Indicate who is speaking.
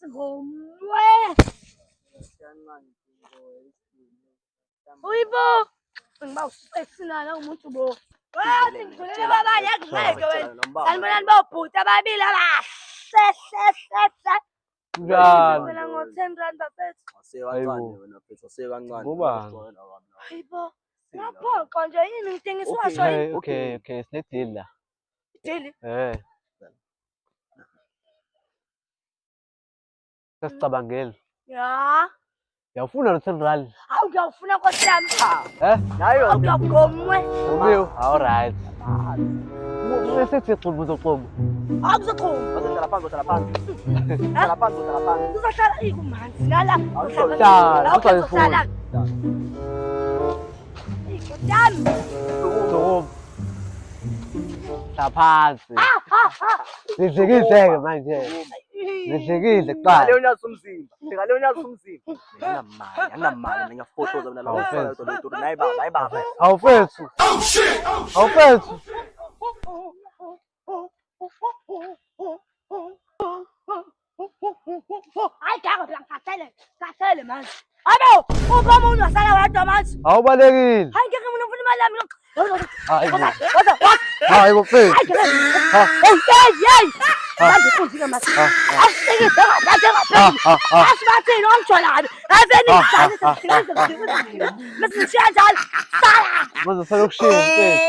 Speaker 1: ngomwe. Uyibo. Ngiba usesinala umuntu bo. Wathi ngivulele babanye ngeke wena. Sanibonani bobhuti ababili se.
Speaker 2: Njani?
Speaker 1: Mina ngo-10 rand bafethu. Hayibo. Ngaphoqa nje yini ngithengiswa shona.
Speaker 2: Okay, sinedili la.
Speaker 1: Deli.
Speaker 2: Sasicabangela.
Speaker 1: Ya.
Speaker 2: Uyafuna lo-10 rand?
Speaker 1: Hawu ngiyawufuna Nkosi yami.
Speaker 2: Nayo.
Speaker 1: Hawu ngiyabugomwe.
Speaker 2: Ubiyo. All right. Mesithi xubu.
Speaker 1: Hawu kuzochuma. Kuzohlala ikumanzi ngala.
Speaker 2: Kuzohlala.
Speaker 1: Yami.
Speaker 2: Xubu. Saphansi. Nidlikile manje. Nidlikile kuqala.
Speaker 3: Leyo nyaso umzimba. Leyo nyaso umzimba. Anginamali ngiyafotoza mina la. Nayibaba.
Speaker 2: Awufethu. Awufethu.
Speaker 1: Hayi ngakathele manje. Abo, ubama unasala wedwa manje.
Speaker 2: Awubalekile.
Speaker 1: Hayi ngeke mina ufuna imali yami.
Speaker 2: Hayi bofethu.
Speaker 1: Hey. Manje kunzike manje. Asikise ngaphezulu. Asibathini ongijolayo. Aveni ngizale. Mase njalo. Sala.
Speaker 2: Manje salokushiya mfethu.